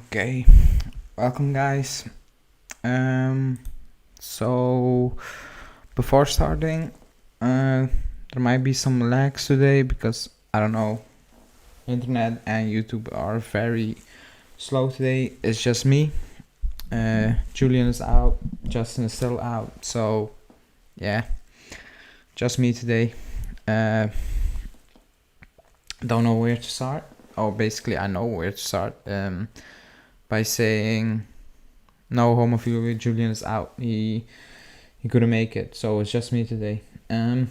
Okay, welcome guys. So before starting, there might be some lags today because I don't know, internet and YouTube are very slow today. It's just me. Julian is out, Justin is still out, so yeah, just me today. Don't know where to start. Oh, basically I know where to start. By saying no homophobia. Julian is out. He couldn't make it, so it's just me today. I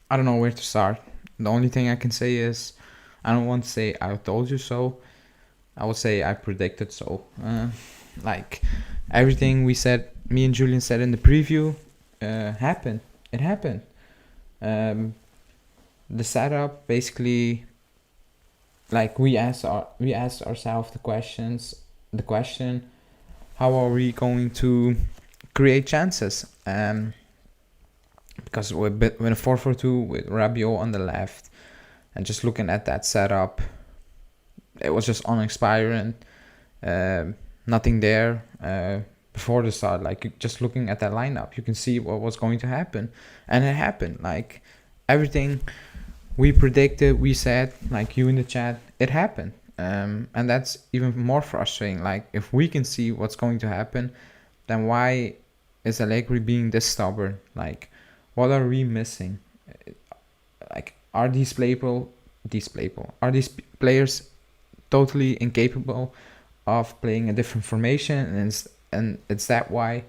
don't know where to start. The only thing I can say is I don't want to say I told you so. I would say I predicted so. Like everything we said, me and Julian said in the preview, happened. It happened. The setup basically, like we asked ourselves the question, how are we going to create chances? Because with a 4-4-2 with Rabiot on the left, and just looking at that setup, it was just uninspiring. Nothing there before the start. Like just looking at that lineup, you can see what was going to happen, and it happened. Like everything we predicted, we said, like you in the chat, it happened. And that's even more frustrating. Like if we can see what's going to happen, then why is Allegri being this stubborn? Like what are we missing? Like are these players totally incapable of playing a different formation? And is that why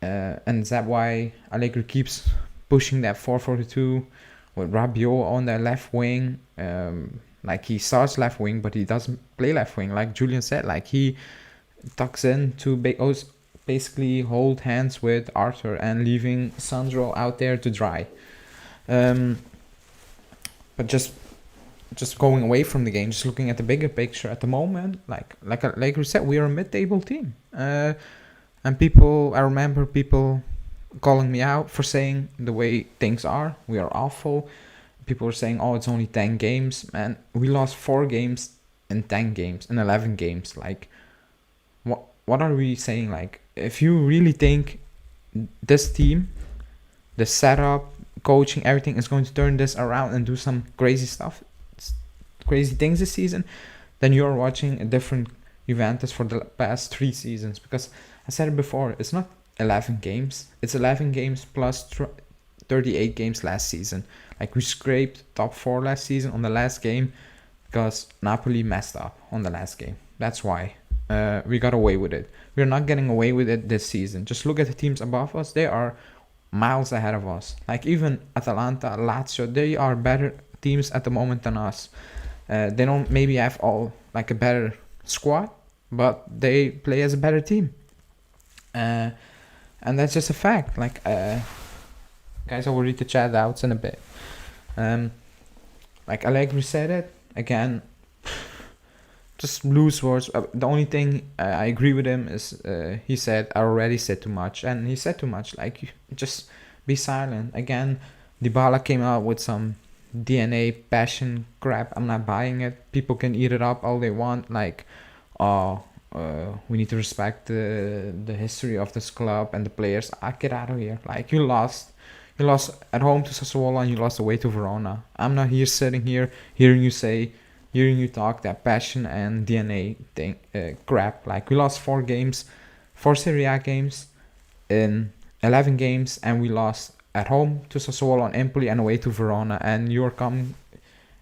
Allegri keeps pushing that 4-4-2 with Rabiot on the left wing? Like he starts left wing, but he doesn't play left wing. Like Julian said, like he tucks in to basically hold hands with Arthur and leaving Sandro out there to dry. But just going away from the game, just looking at the bigger picture at the moment, like we said, we are a mid-table team. And I remember people calling me out for saying the way things are, we are awful. People were saying, oh, it's only 10 games. Man, we lost 4 games in 10 games, in 11 games. Like, what are we saying? Like, if you really think this team, the setup, coaching, everything is going to turn this around and do some crazy stuff, crazy things this season, then you're watching a different Juventus for the past 3 seasons. Because I said it before, it's not 11 games. It's 11 games plus 38 games last season. Like we scraped top 4 last season on the last game because Napoli messed up on the last game. That's why we got away with it. We're not getting away with it this season. Just look at the teams above us. They are miles ahead of us. Like even Atalanta, Lazio, they are better teams at the moment than us. They don't maybe have all like a better squad, but they play as a better team. And that's just a fact. Like guys, I will read the chat outs in a bit. Like Allegri said it again, just loose words. The only thing I agree with him is he said I already said too much, and he said too much. Like just be silent. Again, Dybala came out with some DNA passion crap. I'm not buying it. People can eat it up all they want. Like, we need to respect the history of this club and the players. Get out of here. Like you lost at home to Sassuolo and you lost away to Verona. I'm not here sitting here hearing you talk that passion and DNA thing crap. Like we lost 4 Serie A games in 11 games, and we lost at home to Sassuolo and Empoli and away to Verona. And you're coming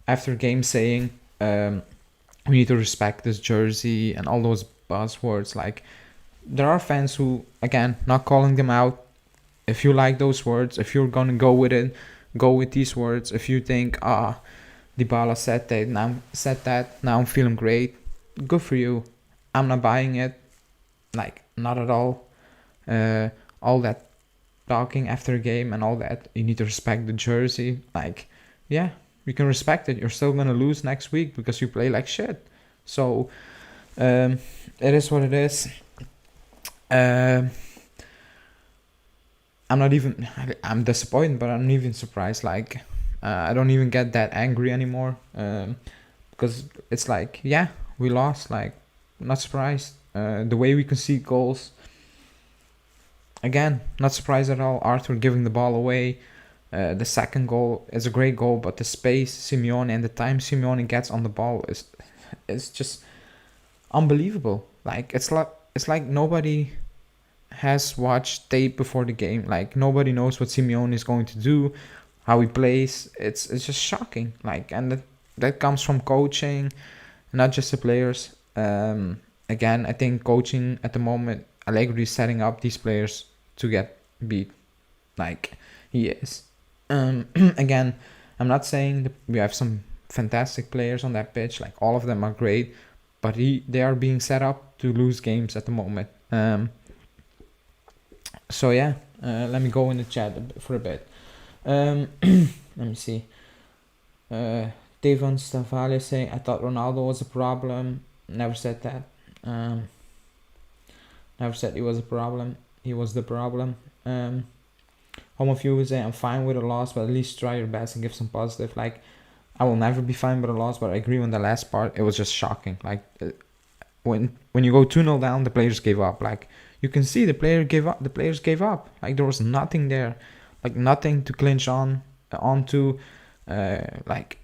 after game saying we need to respect this jersey and all those buzzwords. Like there are fans who, again, not calling them out. If you like those words, if you're gonna go with it, go with these words. If you think, Dybala said that, now I'm feeling great, good for you. I'm not buying it. Like, not at all. All that talking after a game and all that, you need to respect the jersey. Like, yeah, you can respect it. You're still gonna lose next week because you play like shit. So, it is what it is. I'm disappointed, but I'm not even surprised. I don't even get that angry anymore. Because it's like, yeah, we lost. Like, not surprised. The way we concede goals, again, not surprised at all. Arthur giving the ball away. The second goal is a great goal, but the space Simeone and the time Simeone gets on the ball is just unbelievable. Like, it's like nobody has watched tape before the game. Like, nobody knows what Simeone is going to do, how he plays. It's just shocking. Like, and that comes from coaching, not just the players. Again, I think coaching at the moment, Allegri is setting up these players to get beat, like he is. Again, I'm not saying that we have some fantastic players on that pitch. Like, all of them are great, but they are being set up to lose games at the moment. So yeah, let me go in the chat for a bit. Let me see. Devon Stavale saying, I thought Ronaldo was a problem. Never said that. Never said he was a problem. He was the problem. Home of you was saying, I'm fine with a loss, but at least try your best and give some positive. Like, I will never be fine with a loss, but I agree on the last part. It was just shocking. Like, when you go 2-0 down, the players gave up. Like, you can see the players gave up. Like, there was nothing there. Like, nothing to clinch onto. Like,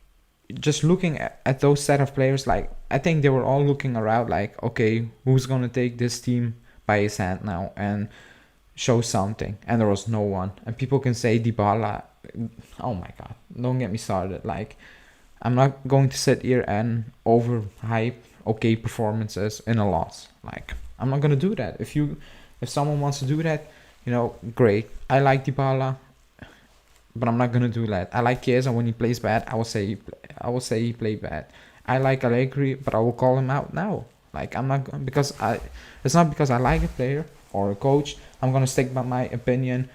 just looking at those set of players, like, I think they were all looking around like, okay, who's going to take this team by his hand now and show something? And there was no one. And people can say Dybala, oh my god, don't get me started. Like, I'm not going to sit here and overhype okay performances in a loss. Like, I'm not going to do that. If someone wants to do that, great. I like Dybala, but I'm not gonna do that. I like Chiesa. When he plays bad, I will say he played bad. I like Allegri, but I will call him out now. Like, I'm not it's not because I like a player or a coach. I'm gonna stick by my opinion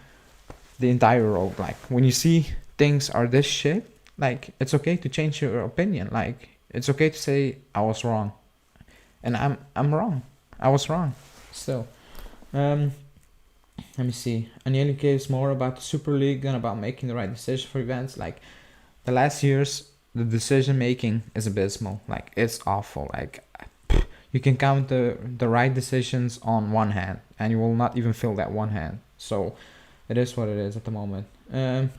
the entire road. Like, when you see things are this shit, like, it's okay to change your opinion. Like, it's okay to say I was wrong, and I'm wrong. I was wrong. Still, let me see. Agnelli cares more about the Super League than about making the right decision for events. Like, the last years, the decision making is abysmal. Like, it's awful. Like, you can count the right decisions on one hand, and you will not even fill that one hand. So, it is what it is at the moment. Let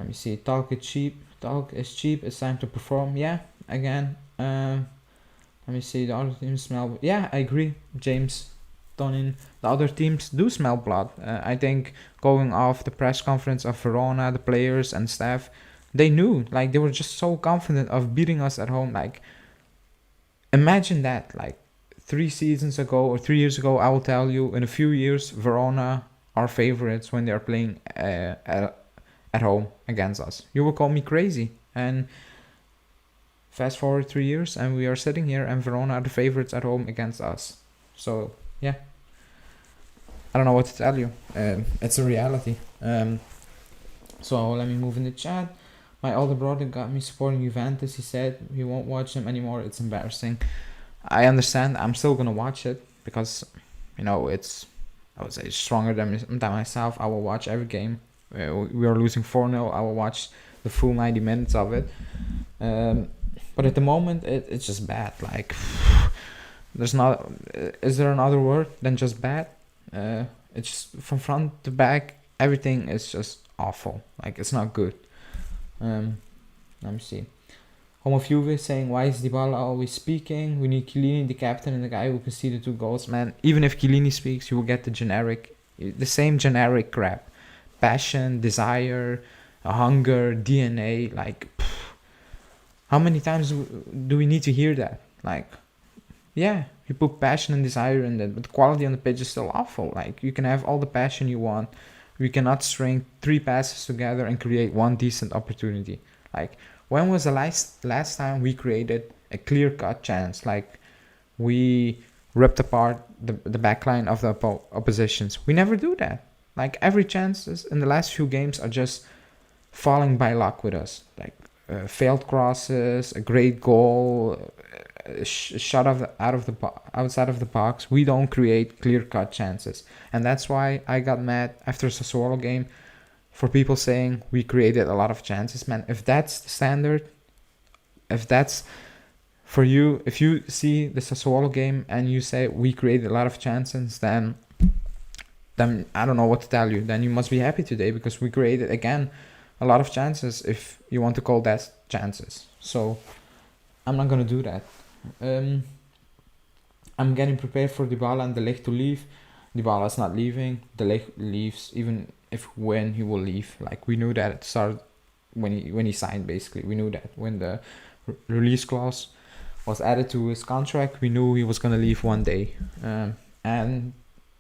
me see. Talk is cheap. It's time to perform. Yeah. Again. Let me see. The other teams smell. Yeah, I agree, James. The other teams do smell blood. I think, going off the press conference of Verona, the players and staff, they knew. Like, they were just so confident of beating us at home. Like, imagine that. Like, 3 seasons ago or 3 years ago, I will tell you, in a few years, Verona are favorites when they are playing at home against us. You will call me crazy. And fast forward 3 years, and we are sitting here, and Verona are the favorites at home against us. So, yeah, I don't know what to tell you. It's a reality. So let me move in the chat. My older brother got me supporting Juventus. He said he won't watch them anymore. It's embarrassing. I understand. I'm still gonna watch it because, it's, I would say, stronger than myself. I will watch every game. We are losing 4-0. I will watch the full 90 minutes of it. But at the moment, it's just bad. Like, is there another word than just bad? It's just, from front to back, everything is just awful. Like, it's not good. Let me see. Home of Juve saying, why is Dybala always speaking? We need Chiellini, the captain, and the guy who can see the 2 goals. Man, even if Chiellini speaks, you will get the same generic crap. Passion, desire, hunger, DNA. Like, how many times do we need to hear that? Like, yeah, you put passion and desire in that, but the quality on the pitch is still awful. Like, you can have all the passion you want. We cannot string 3 passes together and create one decent opportunity. Like, when was the last time we created a clear-cut chance? Like, we ripped apart the backline of the oppositions. We never do that. Like, every chances in the last few games are just falling by luck with us. Like, failed crosses, a great goal, shot outside of the box. We don't create clear-cut chances, and that's why I got mad after the Sassuolo game for people saying we created a lot of chances. Man, if that's the standard, if that's for you, if you see the Sassuolo game and you say we created a lot of chances, then I don't know what to tell you. Then you must be happy today because we created again a lot of chances, if you want to call that chances. So I'm not gonna do that. I'm getting prepared for Dybala and De Ligt to leave. Dybala's not leaving. De Ligt leaves, even if when he will leave. Like, we knew that at the start when he signed. Basically, we knew that when the release clause was added to his contract, we knew he was gonna leave one day. And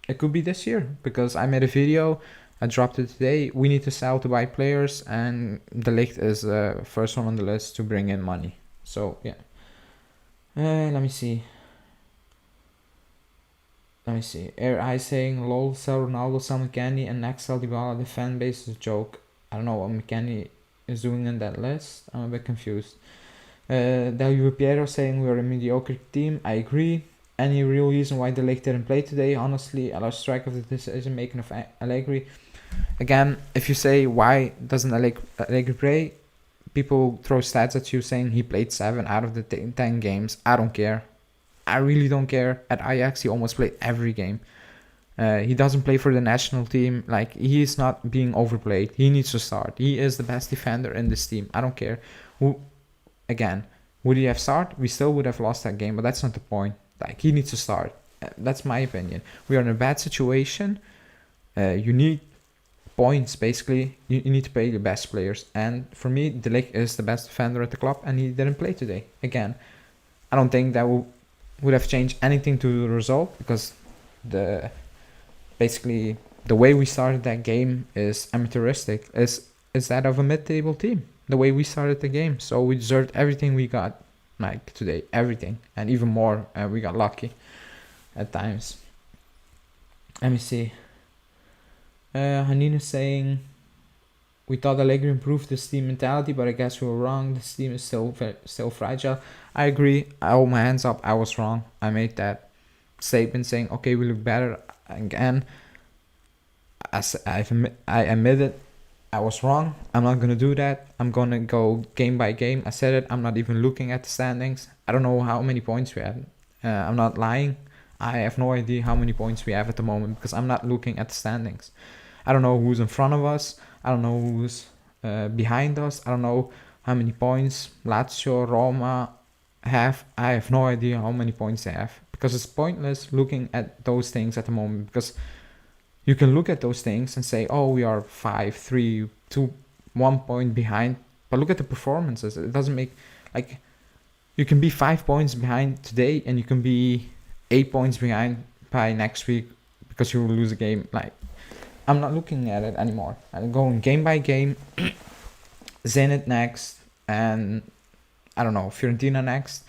it could be this year, because I made a video, I dropped it today. We need to sell to buy players, and De Ligt is the first one on the list to bring in money. So yeah. Let me see. Air Eye saying, lol, sell Ronaldo, sell McKennie, and next sell Dybala. The fan base is a joke. I don't know what McKennie is doing in that list. I'm a bit confused. Del Piero saying we're a mediocre team. I agree. Any real reason why De Ligt didn't play today? Honestly, I lost track of the decision making of Allegri. Again, if you say why doesn't Allegri play, people throw stats at you saying he played 7 out of the 10 games. I don't care. I really don't care. At Ajax, he almost played every game. He doesn't play for the national team. Like, he is not being overplayed. He needs to start. He is the best defender in this team. I don't care. Again, would he have started? We still would have lost that game, but that's not the point. Like, he needs to start. That's my opinion. We are in a bad situation. You need points, basically. You need to pay the best players. And for me, De Ligt is the best defender at the club, and he didn't play today. Again, I don't think that would have changed anything to the result, because basically the way we started that game is amateuristic. Is that of a mid-table team, the way we started the game. So we deserved everything we got, like, today, everything, and even more. We got lucky at times. Let me see. Hanina saying, we thought Allegri improved this team mentality, but I guess we were wrong. This team is still fragile. I agree. I hold my hands up. I was wrong. I made that statement saying, okay, we look better. Again, I admitted I was wrong. I'm not going to do that. I'm going to go game by game. I said it. I'm not even looking at the standings. I don't know how many points we have. I'm not lying. I have no idea how many points we have at the moment, because I'm not looking at the standings. I don't know who's in front of us. I don't know who's behind us. I don't know how many points Lazio, Roma have. I have no idea how many points they have, because it's pointless looking at those things at the moment, because you can look at those things and say, oh, we are 5, 3, 2, 1 point behind, but look at the performances. It doesn't make, like, you can be 5 points behind today and you can be 8 points behind by next week because you will lose a game. Like, I'm not looking at it anymore. I'm going game by game. Zenit next, and I don't know, Fiorentina next.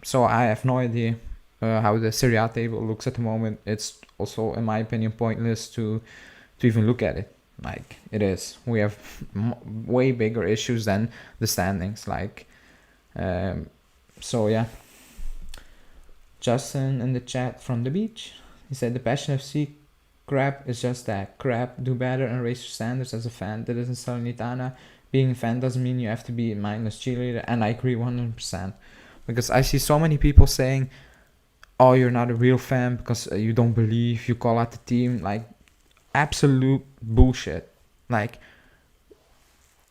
So I have no idea how the Serie A table looks at the moment. It's also, in my opinion, pointless to even look at it. Like, it is. We have way bigger issues than the standings. Like, so yeah. Justin in the chat from the beach, he said the Passion FC crap is just that crap. Do better and raise your standards as a fan. That isn't Salernitana. Being a fan doesn't mean you have to be a mindless cheerleader, and I agree 100%, because I see so many people saying, oh, you're not a real fan because you don't believe, you call out the team. Like, absolute bullshit. Like,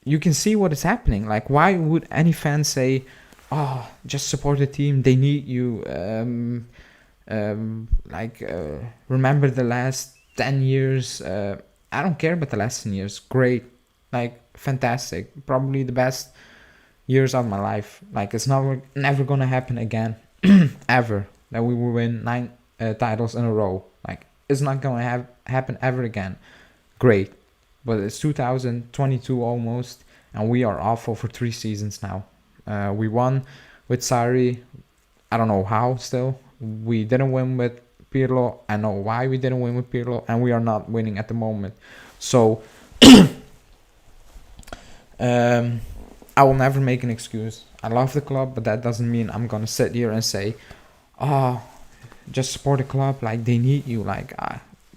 you can see what is happening. Like, why would any fan say, oh, just support the team, they need you, remember the last 10 years. I don't care about the last 10 years. Great. Like, fantastic. Probably the best years of my life. Like, it's never gonna happen again. Ever. That we will win 9 titles in a row. Like, it's not gonna happen ever again. Great. But it's 2022 almost, and we are awful for 3 seasons now. We won with Sarri. I don't know how still. We didn't win with Pirlo. I know why we didn't win with Pirlo, and we are not winning at the moment. So I will never make an excuse. I love the club, but that doesn't mean I'm gonna sit here and say, oh, just support the club, like they need you. Like,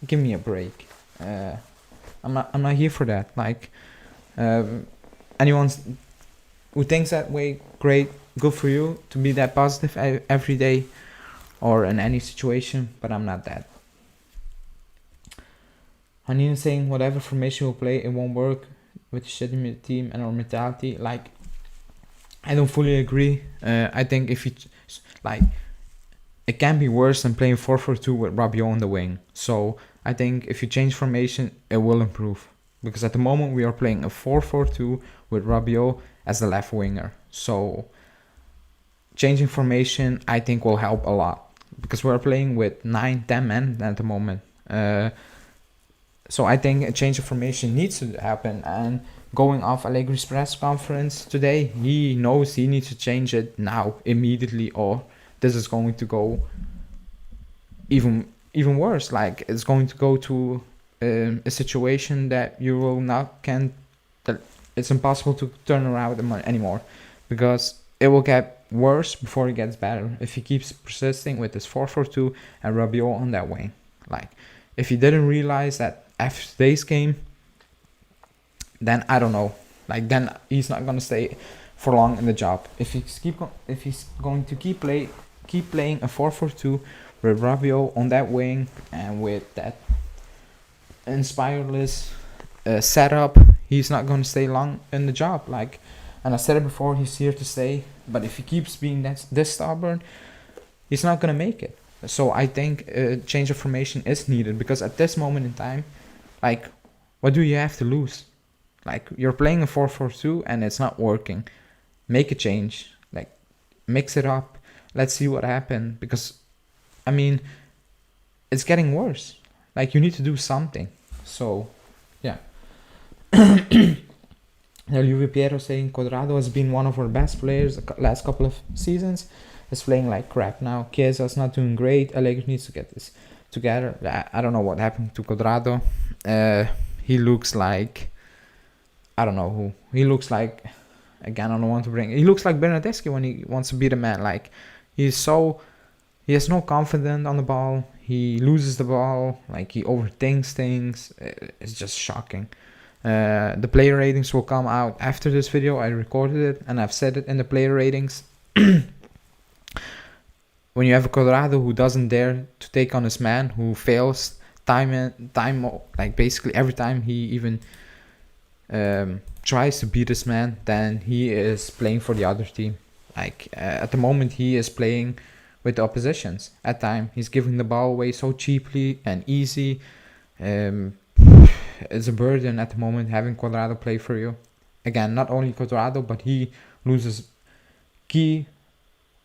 give me a break. I'm not here for that. Like, anyone who thinks that way, great, good for you to be that positive every day or in any situation, but I'm not that. Hanina saying whatever formation we'll play, it won't work with the shitty team and our mentality. Like, I don't fully agree. I think if you like, it can be worse than playing 4-4-2 with Rabiot on the wing. So I think if you change formation, it will improve. Because at the moment we are playing a 4-4-2 with Rabiot as the left winger. So changing formation, I think, will help a lot. Because we're playing with 9-10 men at the moment. So I think a change of formation needs to happen. And going off Allegri's press conference today, he knows he needs to change it now, immediately, or this is going to go even worse. Like, it's going to go to a situation that you will not that it's impossible to turn around anymore, because it will get worse before it gets better if he keeps persisting with this 4-4-2 and Rabiot on that wing. Like, if he didn't realize that after today's game, then I don't know. Like, then he's not gonna stay for long in the job. If he's going to keep playing a 4-4-2 with Rabiot on that wing and with that inspireless setup, he's not gonna stay long in the job. Like, and I said it before, he's here to stay. But if he keeps being this stubborn, he's not gonna make it. So I think a change of formation is needed, because at this moment in time, like, what do you have to lose? Like, you're playing a 4-4-2 and it's not working. Make a change. Like, mix it up. Let's see what happens. Because, I mean, it's getting worse. Like, you need to do something. So, yeah. Juve Piero saying Cuadrado has been one of our best players the last couple of seasons. Is playing like crap now. Chiesa's not doing great. Allegri needs to get this together. I don't know what happened to Cuadrado. He looks like, I don't know who. He looks like, again, I don't want to bring. He looks like Bernardeschi when he wants to be the man. Like, he has no confidence on the ball. He loses the ball. Like, he overthinks things. It's just shocking. The player ratings will come out after this video. I recorded it and I've said it in the player ratings. When you have a Cuadrado who doesn't dare to take on his man, who fails time, like basically every time he even tries to beat his man, then he is playing for the other team. Like, at the moment he is playing with the oppositions. At time he's giving the ball away so cheaply and easy. It's a burden at the moment having Cuadrado play for you. Again, not only Cuadrado, but he loses key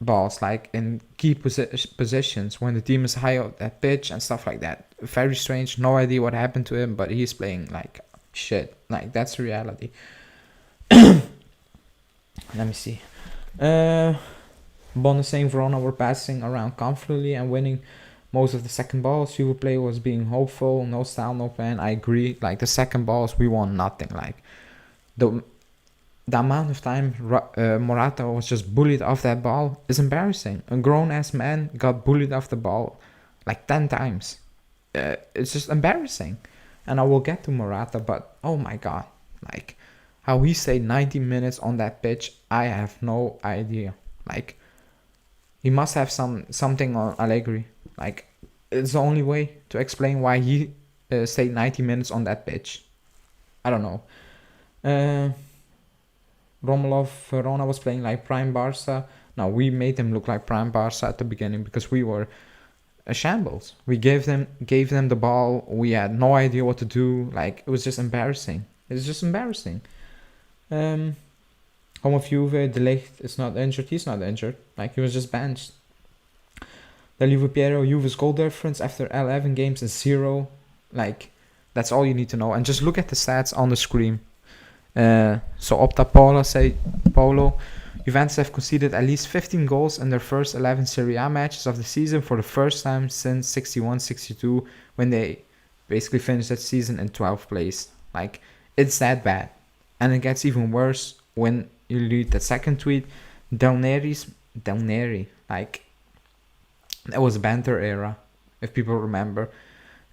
balls, like in key positions when the team is high up that pitch and stuff like that. Very strange. No idea what happened to him, but he's playing like shit. Like, that's the reality. Let me see. Bonus saying Verona were passing around comfortably and winning most of the second balls. Juve play was being hopeful, no style, no plan. I agree. Like, the second balls, we won nothing. Like, the amount of time Morata was just bullied off that ball is embarrassing. A grown-ass man got bullied off the ball like 10 times. It's just embarrassing. And I will get to Morata, but oh my god. Like, how he stayed 90 minutes on that pitch, I have no idea. Like, he must have something on Allegri. Like, it's the only way to explain why he stayed 90 minutes on that pitch. I don't know. Romelov Verona was playing like prime Barca. Now, we made them look like prime Barca at the beginning because we were a shambles. We gave them the ball. We had no idea what to do. Like, it was just embarrassing. It's just embarrassing. Home of Juve, De Ligt is not injured. He's not injured. Like, he was just benched. Del Juve Piero, Juve's goal difference after 11 games is 0. Like, that's all you need to know. And just look at the stats on the screen. So Opta Polo, Juventus have conceded at least 15 goals in their first 11 Serie A matches of the season for the first time since 61-62, when they basically finished that season in 12th place. Like, it's that bad. And it gets even worse when you read the second tweet. Del Neri, like, that was banter era, if people remember.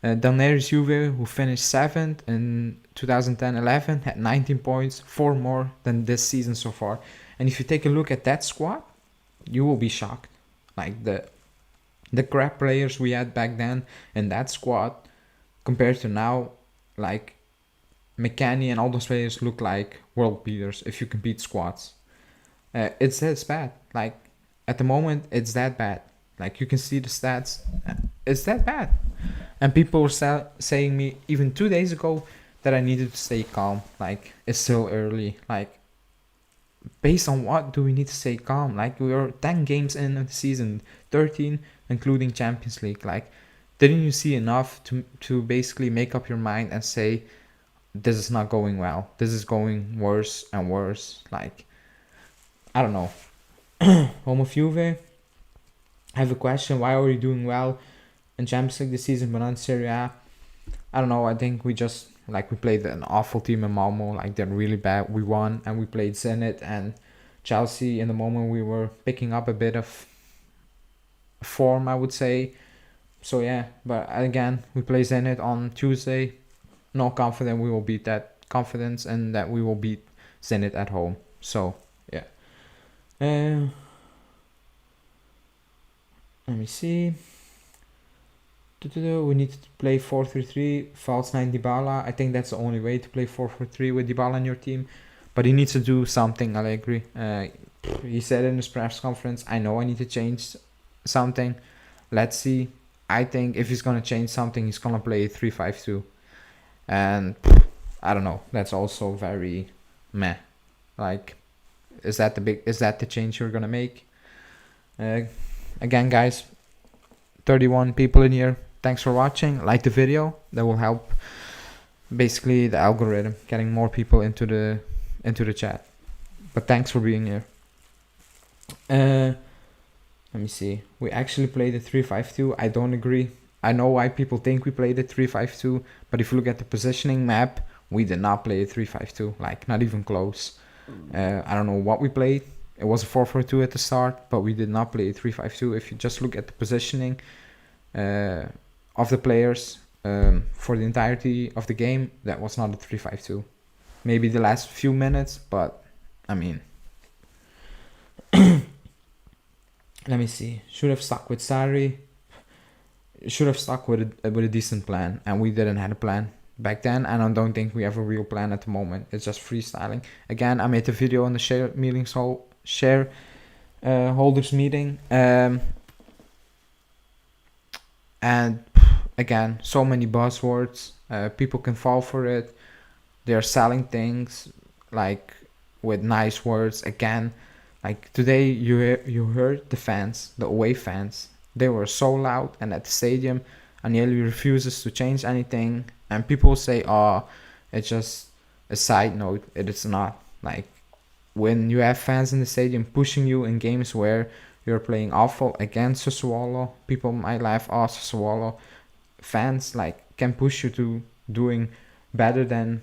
Del Neri's Juve, who finished 7th in 2010-11, had 19 points, 4 more than this season so far. And if you take a look at that squad, you will be shocked. Like the crap players we had back then in that squad compared to now, like McKennie and all those players look like world beaters if you compete squads. It's that bad. Like at the moment, it's that bad. Like you can see the stats. It's that bad. And people were saying me even 2 days ago that I needed to stay calm. Like it's still early. Like based on what do we need to stay calm? Like we are 10 games in the season, 13 including Champions League. Like didn't you see enough to basically make up your mind and say this is not going well. This is going worse and worse. Like I don't know. Home of Juve. I have a question. Why are we doing well in Champions League this season but not in Serie A? I don't know. I think we just we played an awful team in Malmo. Like they're really bad. We won and we played Zenit and Chelsea. In the moment we were picking up a bit of form, I would say. So yeah, but again we play Zenit on Tuesday. Not confident we will beat that. Confidence and that we will beat Zenit at home. So yeah. Let me see. We need to play 4-3-3, false 9 Dybala. I think that's the only way to play 4-4-3 with Dybala in your team. But he needs to do something, Allegri. He said in his press conference, I know I need to change something. Let's see. I think if he's going to change something, he's going to play 3-5-2. And I don't know. That's also very meh. Like, is that the change you're going to make? Again, guys, 31 people in here. Thanks for watching. Like the video. That will help basically the algorithm getting more people into the chat. But thanks for being here. Let me see. We actually played the 3-5-2. I don't agree. I know why people think we played the 3-5-2, but if you look at the positioning map, we did not play a 3-5-2. Like not even close. I don't know what we played. It was a 4-4-2 at the start, but we did not play a 3-5-2. If you just look at the positioning of the players for the entirety of the game, that was not a 3-5-2. Maybe the last few minutes, but I mean, let me see. Should have stuck with Sarri. Should have stuck with a decent plan, and we didn't have a plan back then, and I don't think we have a real plan at the moment. It's just freestyling. Again, I made a video on the shareholders meeting, and again, so many buzzwords. People can fall for it. They're selling things like with nice words. Again, like today you heard the fans, the away fans. They were so loud, and at the stadium, Agnelli refuses to change anything. And people say, "Oh, it's just a side note." It is not. Like when you have fans in the stadium pushing you in games where you're playing awful against Sassuolo, people might laugh, "Oh, Sassuolo." Fans can push you to doing better than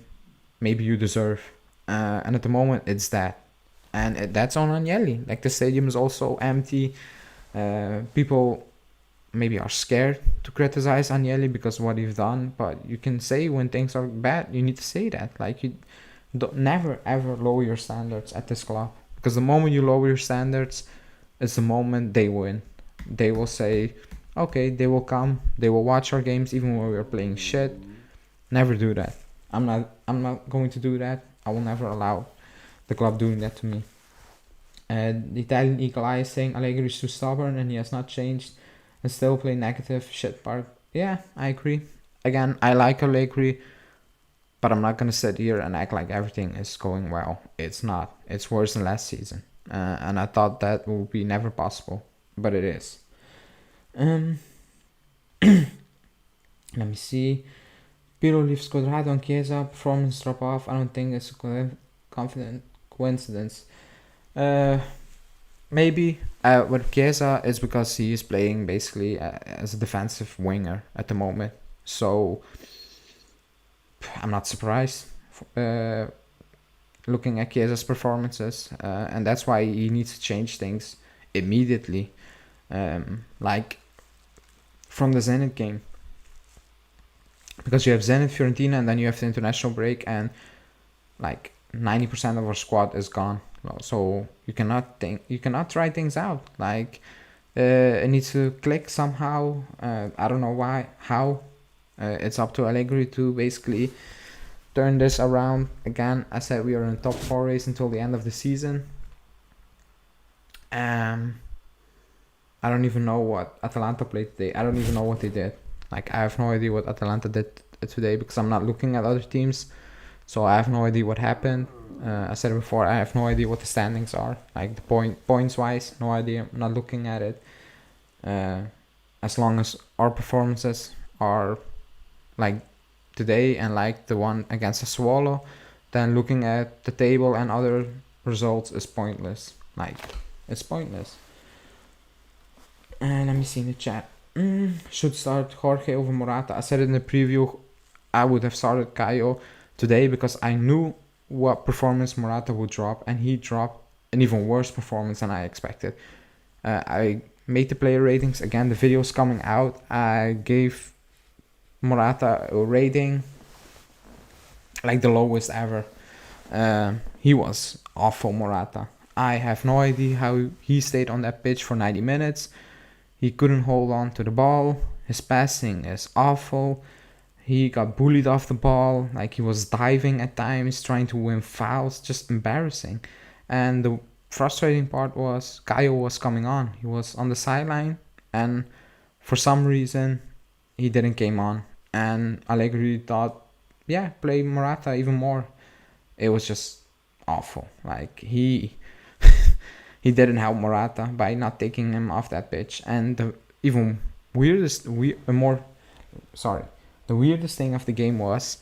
maybe you deserve. And at the moment, it's that, and that's on Agnelli. Like the stadium is also empty. People maybe are scared to criticize Agnelli because of what he's done, but you can say when things are bad, you need to say that. Like you don't never ever lower your standards at this club, because the moment you lower your standards, it's the moment they win. They will say, okay, they will come, they will watch our games even when we're playing shit. Never do that. I'm not going to do that. I will never allow the club doing that to me. And the Italian Eagle Eye is saying Allegri is too stubborn and he has not changed and still play negative shit part. Yeah, I agree. Again, I like Allegri, but I'm not going to sit here and act like everything is going well. It's not. It's worse than last season. And I thought that would be never possible, but it is. Let me see. Pirlo leaves Quadrado and Chiesa. Performance drop off. I don't think it's a confident coincidence. Maybe with Chiesa it's because he is playing basically as a defensive winger at the moment. So I'm not surprised looking at Chiesa's performances, and that's why he needs to change things immediately. Like from the Zenit game, because you have Zenit, Fiorentina, and then you have the international break, and like 90% of our squad is gone. So you cannot try things out. Like it needs to click somehow. I don't know how. It's up to Allegri to basically turn this around. Again, I said we are in top 4 race until the end of the season. I don't even know what Atalanta played today. I don't even know what they did. Like, I have no idea what Atalanta did today because I'm not looking at other teams. So I have no idea what happened. I said it before, I have no idea what the standings are. Like, the points wise, no idea. I'm not looking at it. As long as our performances are like today and like the one against the Swallow, then looking at the table and other results is pointless. Like, it's pointless. And let me see in the chat. Should start Jorge over Morata. I said it in the preview, I would have started Caio today because I knew what performance Morata would drop, and he dropped an even worse performance than I expected. I made the player ratings. Again, the video's coming out. I gave Morata a rating like the lowest ever. He was awful, Morata. I have no idea how he stayed on that pitch for 90 minutes. He couldn't hold on to the ball. His passing is awful. He got bullied off the ball. Like, he was diving at times, trying to win fouls. Just embarrassing. And the frustrating part was Caio was coming on. He was on the sideline, and for some reason he didn't came on. And Allegri thought, yeah, play Morata even more. It was just awful. Like, he didn't help Morata by not taking him off that pitch. And the even weirdest, the weirdest thing of the game was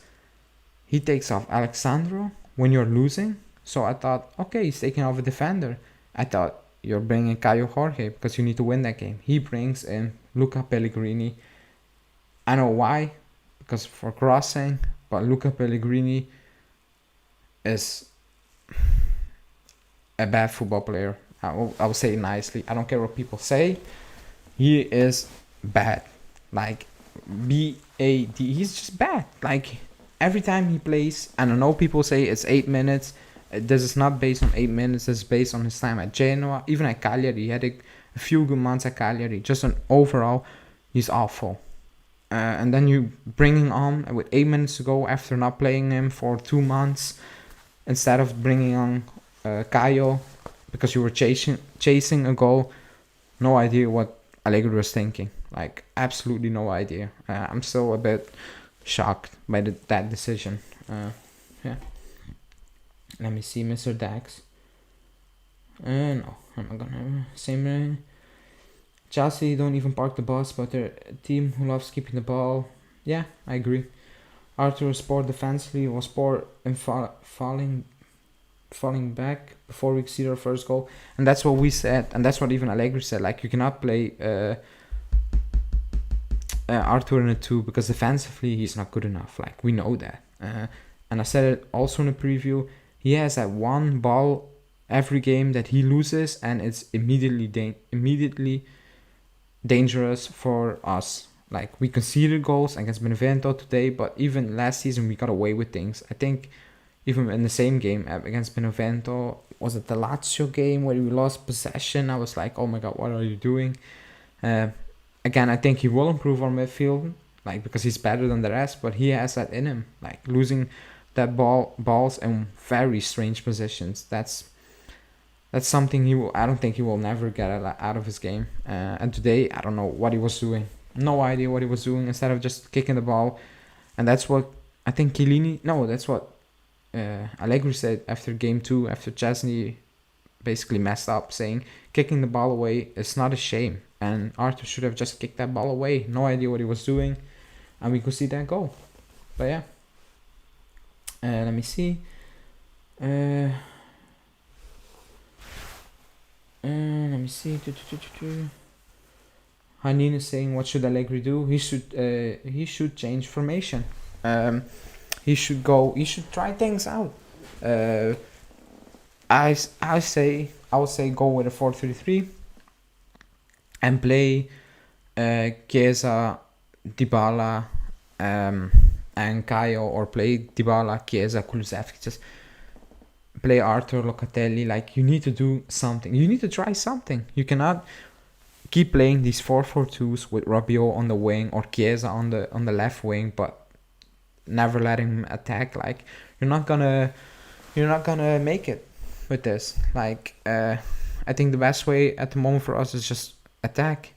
he takes off Alexandro when you're losing. So I thought, okay, he's taking off a defender. I thought you're bringing Caio Jorge because you need to win that game. He brings in Luca Pellegrini. I know why, because for crossing, but Luca Pellegrini is a bad football player. I will say it nicely. I don't care what people say. He is bad. Like, BAD. He's just bad. Like, every time he plays, and I know people say it's 8 minutes. This is not based on 8 minutes. This is based on his time at Genoa. Even at Cagliari. He had a few good months at Cagliari. Just an overall, he's awful. And then you bring him on with 8 minutes to go after not playing him for 2 months. Instead of bringing on Caio because you were chasing a goal. No idea what Allegri was thinking. Like, absolutely no idea. I'm still a bit shocked by that decision. Yeah. Let me see, Mr. Dax. No, I'm not gonna say. Chelsea don't even park the bus, but they're a team who loves keeping the ball. Yeah, I agree. Arthur was poor defensively, was poor in falling back before we see our first goal. And that's what we said, and that's what even Allegri said. Like, you cannot play Arthur in a 2 because defensively he's not good enough. Like, we know that. And I said it also in the preview. He has that one ball every game that he loses, and it's immediately dangerous for us. Like, we conceded goals against Benevento today, but even last season we got away with things. I think even in the same game against Benevento, was it the Lazio game where we lost possession? I was like, oh my god, what are you doing? Again, I think he will improve our midfield, like, because he's better than the rest, but he has that in him. Like, losing that balls in very strange positions. That's something I don't think he will never get out of his game. And today, I don't know what he was doing. No idea what he was doing. Instead of just kicking the ball, and that's what I think that's what Allegri said after game 2, after Chesney basically messed up, saying kicking the ball away is not a shame, and Arthur should have just kicked that ball away. No idea what he was doing, and we could see that goal. But yeah, let me see. Let me see. Hanin is saying, what should Allegri do? He should change formation. He should try things out. I would say go with a 4-3-3 and play Chiesa, Dybala, and Caio, or play Dybala, Chiesa, Kulusevski. Just play Arthur Locatelli. Like, you need to do something. You need to try something. You cannot keep playing these 4-4-2s with Rabiot on the wing or Chiesa on the left wing, but never letting him attack. Like, you're not gonna make it with this. Like, I think the best way at the moment for us is just attack,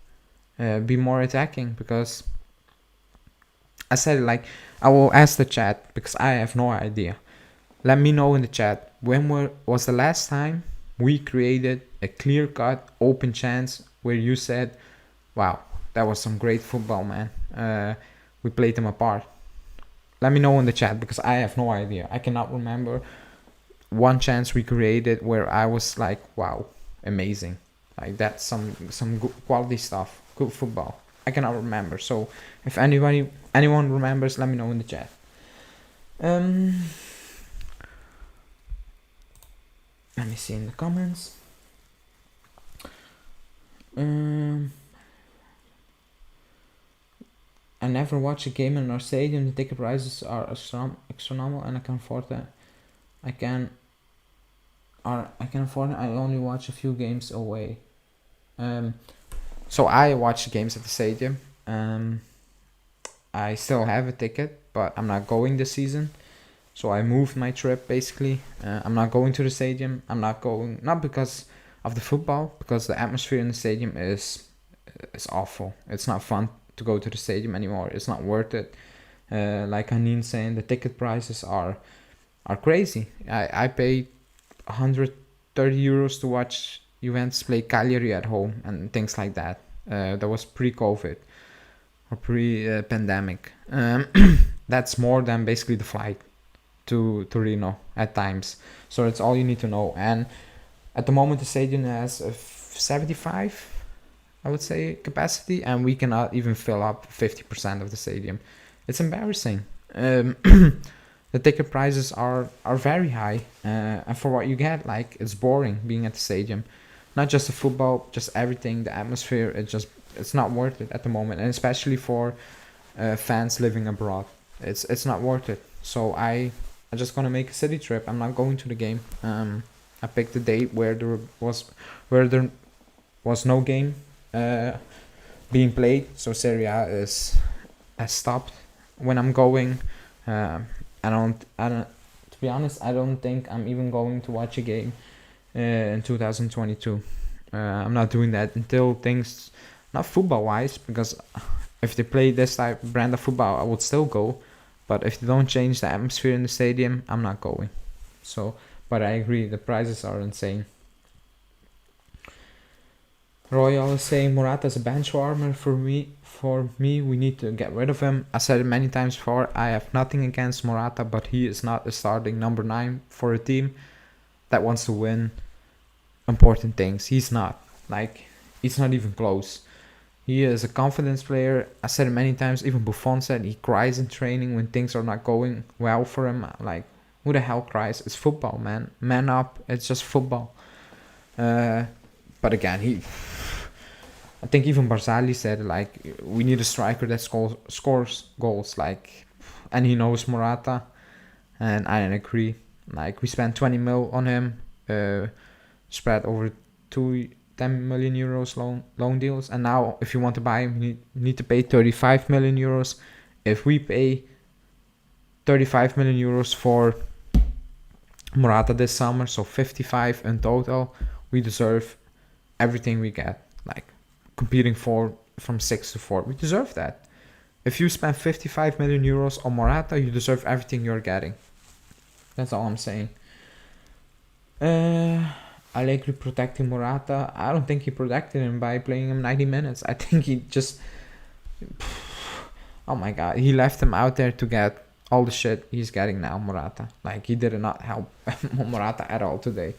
be more attacking, because I said it, like, I will ask the chat because I have no idea. Let me know in the chat, when was the last time we created a clear-cut open chance where you said, wow, that was some great football, man. We played them apart. Let me know in the chat because I have no idea. I cannot remember one chance we created where I was like, wow, amazing. Like, that's some good quality stuff, good football. I cannot remember. So if anyone remembers, let me know in the chat. Let me see in the comments. I never watch a game in our stadium. The ticket prices are astronomical, and I can afford that. I can afford it. I only watch a few games away. So I watch the games at the stadium. I still have a ticket, but I'm not going this season. So I moved my trip, basically. I'm not going to the stadium. I'm not going, not because of the football, because the atmosphere in the stadium is awful. It's not fun to go to the stadium anymore. It's not worth it. Like Hanin saying, the ticket prices are crazy. I paid 130 euros to watch Juventus play Cagliari at home and things like that. That was pre-COVID or pre-pandemic. That's more than basically the flight to Torino at times. So that's all you need to know. And at the moment, the stadium has a 75, I would say, capacity, and we cannot even fill up 50% of the stadium. It's embarrassing. The ticket prices are very high, and for what you get, like, it's boring being at the stadium. Not just the football, just everything, the atmosphere. It's not worth it at the moment, and especially for fans living abroad, it's not worth it. So I'm just gonna make a city trip. I'm not going to the game. I picked a date where there was no game being played, so Serie A has stopped. When I'm going, I don't. To be honest, I don't think I'm even going to watch a game in 2022. I'm not doing that until things, not football wise, because if they play this type brand of football, I would still go. But if they don't change the atmosphere in the stadium, I'm not going. So, but I agree, the prices are insane. Royal is saying Morata is a bench warmer for me. We need to get rid of him. I said it many times before. I have nothing against Morata, but he is not a starting number 9 for a team that wants to win important things. He's not. Like, he's not even close. He is a confidence player. I said it many times. Even Buffon said he cries in training when things are not going well for him. Like, who the hell cries? It's football, man. Man up. It's just football. But again, I think even Barzali said, like, we need a striker that scores goals, like, and he knows Morata, and I agree. Like, we spent 20 mil on him, spread over 10 million euros loan deals, and now if you want to buy him, you need to pay 35 million euros. If we pay 35 million euros for Morata this summer, so 55 in total, we deserve everything we get. Like, competing from 6 to 4, we deserve that. If you spend 55 million euros on Morata, you deserve everything you're getting. That's all I'm saying. Allegri protecting Morata. I don't think he protected him by playing him 90 minutes. I think he just, oh my god, he left him out there to get all the shit he's getting now, Morata. Like, he did not help Morata at all today.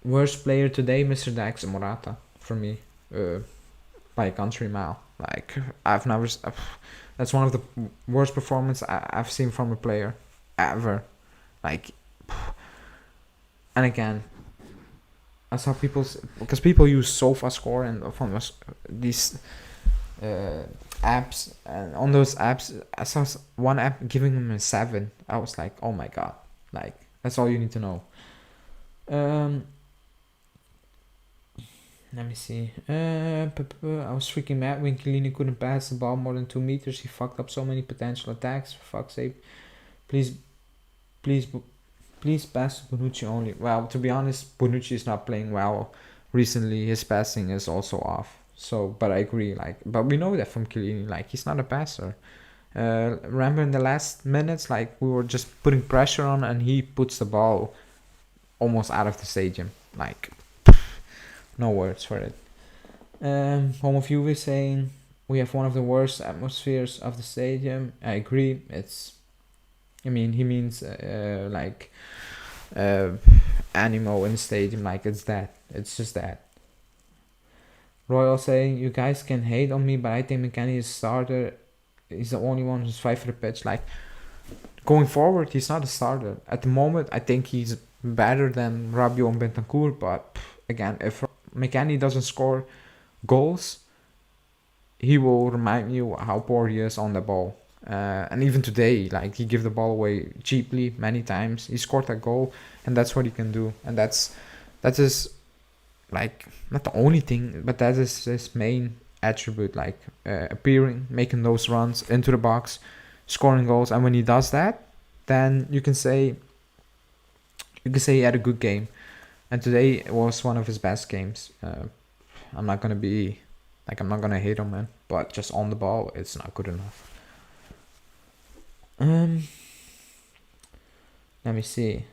Worst player today, Mr. Dax, Morata, for me, by a country mile. Like, I've never. That's one of the worst performances I've seen from a player ever. Like, and again, I saw because people use SofaScore and from these apps, and on those apps I saw one app giving him a 7. I was like, oh my god, like that's all you need to know. um Let me see. I was freaking mad when Chiellini couldn't pass the ball more than 2 meters. He fucked up so many potential attacks. For fuck's sake, please, please, please pass to Bonucci only. Well, to be honest, Bonucci is not playing well recently. His passing is also off. So, but I agree. Like, but we know that from Chiellini. Like, he's not a passer. Remember in the last minutes, like we were just putting pressure on, and he puts the ball almost out of the stadium. Like, no words for it. Home of Juve saying we have one of the worst atmospheres of the stadium. I agree. I mean, he means like animo in the stadium. Like it's that. It's just that. Royal saying you guys can hate on me, but I think McKennie is a starter. He's the only one who's fight for the pitch. Like going forward, he's not a starter at the moment. I think he's better than Rabiot and Bentancur, but again, if McKennie doesn't score goals, he will remind you how poor he is on the ball. And even today, like he gave the ball away cheaply many times. He scored that goal, and that's what he can do. And that is like not the only thing, but that is his main attribute. Like appearing, making those runs into the box, scoring goals. And when he does that, then you can say he had a good game. And today was one of his best games. I'm not gonna hate him, man. But just on the ball, it's not good enough. Let me see.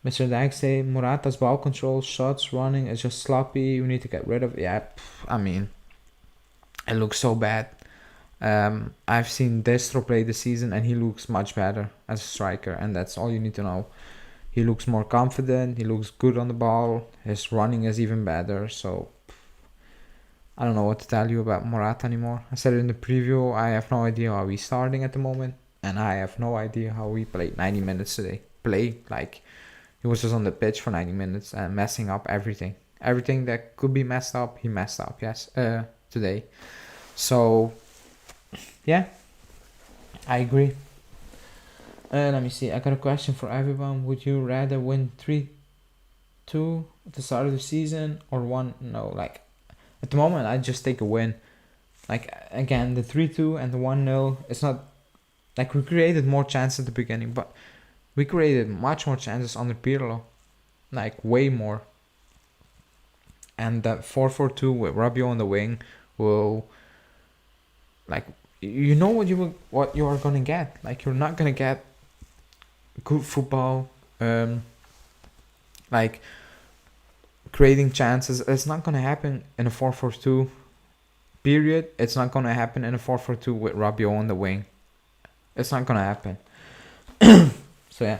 Mr. Dyke say Morata's ball control, shots, running is just sloppy. We need to get rid of it. Yeah, I mean, it looks so bad. I've seen Destro play this season, and he looks much better as a striker, and that's all you need to know. He looks more confident. He looks good on the ball. His running is even better. So I don't know what to tell you about Morata anymore. I said it in the preview. I have no idea how he's starting at the moment, and I have no idea how he played 90 minutes today. Like he was just on the pitch for 90 minutes and messing up everything. Everything that could be messed up, he messed up. Yes, today. So yeah, I agree. Let me see. I got a question for everyone. Would you rather win 3-2 at the start of the season or 1? No, like at the moment, I just take a win. Like again, the 3-2 and the 1-0. It's not like we created more chances at the beginning, but we created much more chances under Pirlo, like way more. And that 4-4-2 with Rabiot on the wing will, like, you know what you are gonna get. Like you're not gonna get good football, like creating chances. It's not gonna happen in a 4-4-2 period. It's not gonna happen in a 4-4-2 with Rabiot on the wing. It's not gonna happen. So yeah.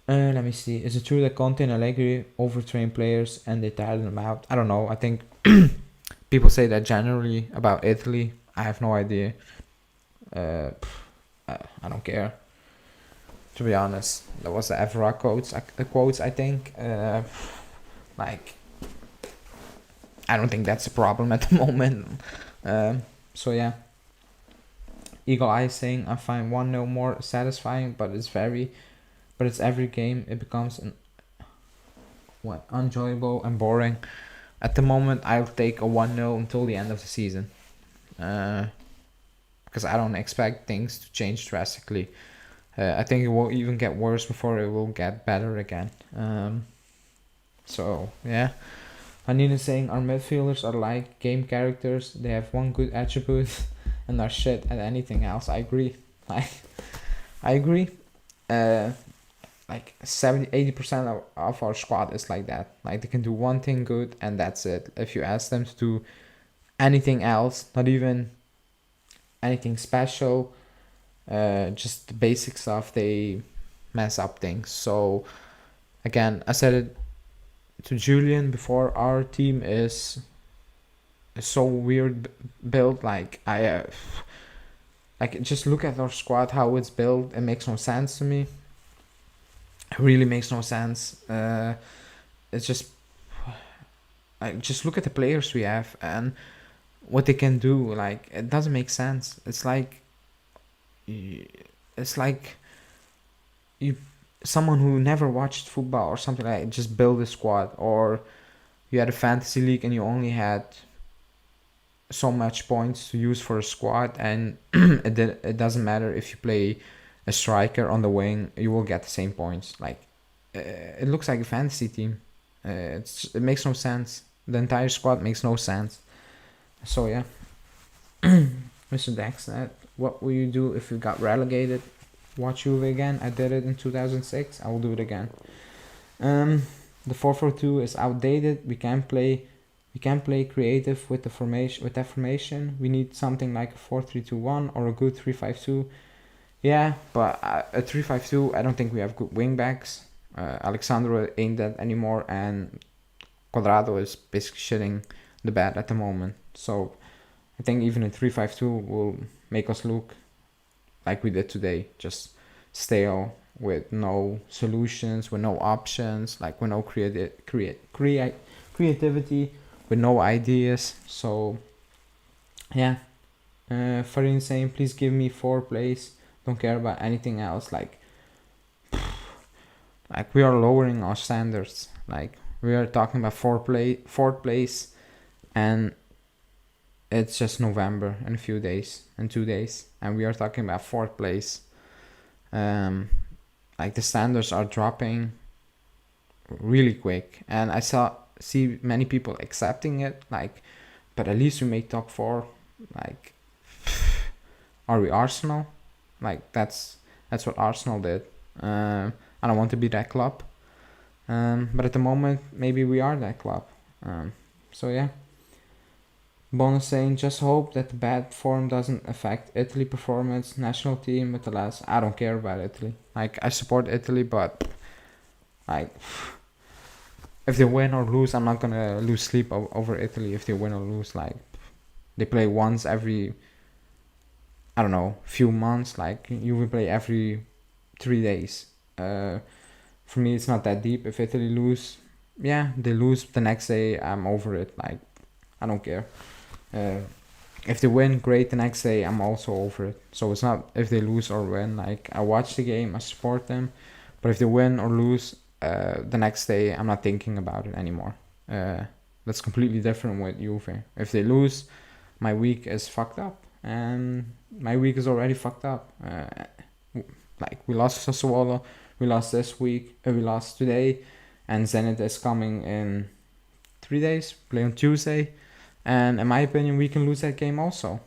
Let me see. Is it true that Conte and Allegri overtrain players and they tire them out? I don't know. I think people say that generally about Italy. I have no idea. I don't care, to be honest. That was the Evra quotes, I think. Like, I don't think that's a problem at the moment. So yeah. Eagle Eye saying I find 1-0 more satisfying, but it's every game it becomes unenjoyable and boring. At the moment, I'll take a 1-0 until the end of the season. Because I don't expect things to change drastically. I think it will even get worse before it will get better again. So yeah. Anina saying our midfielders are like game characters. They have one good attribute and are shit at anything else. I agree. I agree. Like 70-80% of our squad is like that. Like they can do one thing good and that's it. If you ask them to do anything else, not even anything special, just the basic stuff, they mess up things. So again, I said it to Julian before, our team is so weird built. Like like just look at our squad, how it's built. It makes no sense to me. It really makes no sense. It's just like just look at the players we have and what they can do. Like it doesn't make sense. It's like you someone who never watched football or something like just build a squad, or you had a fantasy league and you only had so much points to use for a squad, and it doesn't matter if you play a striker on the wing, you will get the same points. Like it looks like a fantasy team. It makes no sense. The entire squad makes no sense. So yeah, Mr. Dexnet, what will you do if you got relegated? Watch Juve again. I did it in 2006. I will do it again. The 4-4-2 is outdated. We can't play creative with the formation. With that formation, we need something like a 4-3-2-1 or a good 3-5-2. Yeah, but a 3-5-2, I don't think we have good wing backs. Alexandro ain't that anymore, and Quadrado is basically shitting the bed at the moment. So I think even a 3-5-2 will make us look like we did today, just stale with no solutions, with no options, like with no creativity, with no ideas. So yeah, Farin saying, please give me 4 plays. Don't care about anything else. Like we are lowering our standards. Like we are talking about 4th place, and it's just November in a few days, in 2 days, and we are talking about 4th place. Like the standards are dropping really quick, and I see many people accepting it. Like, but at least we made top 4. Like, are we Arsenal? Like that's what Arsenal did. I don't want to be that club, but at the moment maybe we are that club. So yeah. Bonus saying, just hope that the bad form doesn't affect Italy performance, national team with the last. I don't care about Italy. Like, I support Italy, but like, if they win or lose, I'm not gonna lose sleep over Italy if they win or lose. Like, they play once every, I don't know, few months. Like, you will play every 3 days. For me, it's not that deep. If Italy lose, yeah, they lose the next day, I'm over it. Like, I don't care. If they win, great. The next day, I'm also over it. So it's not if they lose or win. Like, I watch the game, I support them, but if they win or lose, the next day, I'm not thinking about it anymore. That's completely different with Juve. If they lose, my week is fucked up, and my week is already fucked up. Like, we lost Sassuolo, we lost this week, we lost today, and Zenit is coming in 3 days. Play on Tuesday. And in my opinion, we can lose that game also.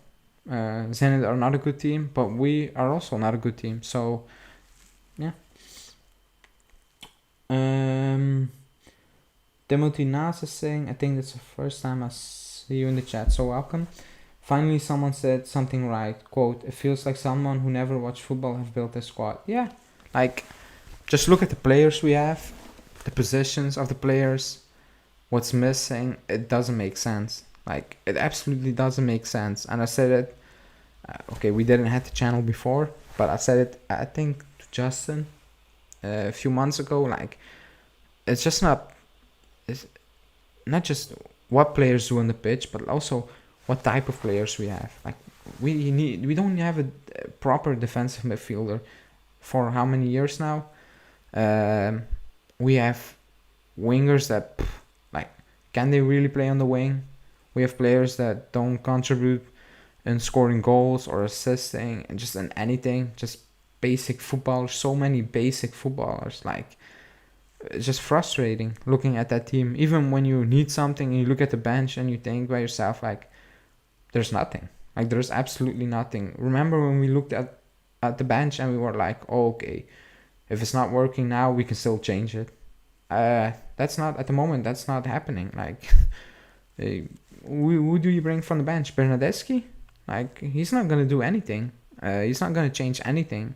Zenit are not a good team, but we are also not a good team. So, yeah. Timothy Nas is saying, I think that's the first time I see you in the chat, so welcome. Finally, someone said something right. Quote, it feels like someone who never watched football have built a squad. Yeah, like, just look at the players we have, the positions of the players, what's missing. It doesn't make sense. Like, it absolutely doesn't make sense. And I said it, okay, we didn't have the channel before, but I said it, I think, to Justin a few months ago. Like, it's not just what players do on the pitch, but also what type of players we have. Like, we don't have a proper defensive midfielder for how many years now? We have wingers that, like, can they really play on the wing? We have players that don't contribute in scoring goals or assisting and just in anything, just basic footballers. So many basic footballers. Like, it's just frustrating looking at that team. Even when you need something and you look at the bench and you think by yourself, like, there's nothing. Like, there's absolutely nothing. Remember when we looked at the bench and we were like, oh, okay, if it's not working now, we can still change it. That's not, at the moment, that's not happening. Like, who do you bring from the bench? Bernadeschi? Like, he's not going to do anything. He's not going to change anything.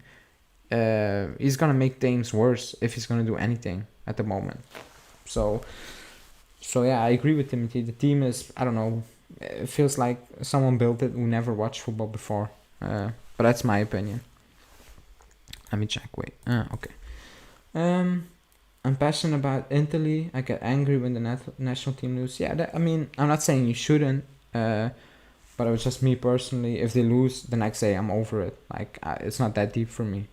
He's going to make things worse if he's going to do anything at the moment. So yeah, I agree with Timothy. The team is, I don't know, it feels like someone built it who never watched football before. But that's my opinion. Let me check, wait. Okay. I'm passionate about Italy. I get angry when the national team lose. Yeah, I mean, I'm not saying you shouldn't, but it was just me personally. If they lose the next day, I'm over it. Like, it's not that deep for me.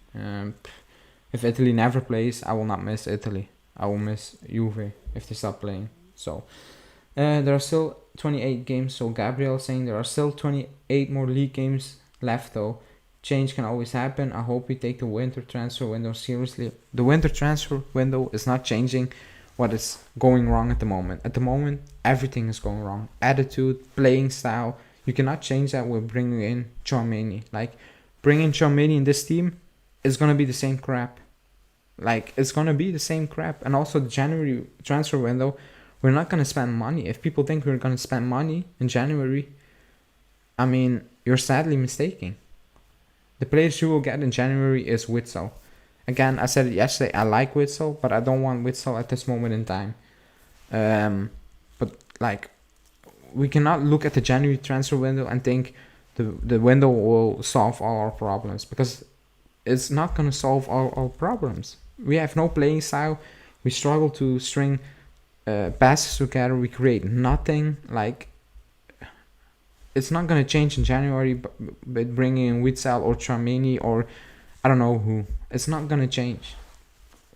If Italy never plays, I will not miss Italy. I will miss Juve if they stop playing. So, there are still 28 games. So Gabriel saying there are still 28 more league games left though. Change can always happen. I hope we take the winter transfer window seriously. The winter transfer window is not changing what is going wrong at the moment. At the moment, everything is going wrong. Attitude, playing style. You cannot change that with bringing in Tchouaméni. Like, bringing Tchouaméni in this team is going to be the same crap. Like, it's going to be the same crap. And also the January transfer window, we're not going to spend money. If people think we're going to spend money in January, I mean, you're sadly mistaken. The players you will get in January is Witsel. Again, I said it yesterday, I like Witsel, but I don't want Witsel at this moment in time. But, like, we cannot look at the January transfer window and think the window will solve all our problems, because it's not going to solve all our problems. We have no playing style. We struggle to string passes together. We create nothing. Like, it's not going to change in January but bringing in Witsel or Tchouaméni or I don't know who. It's not going to change.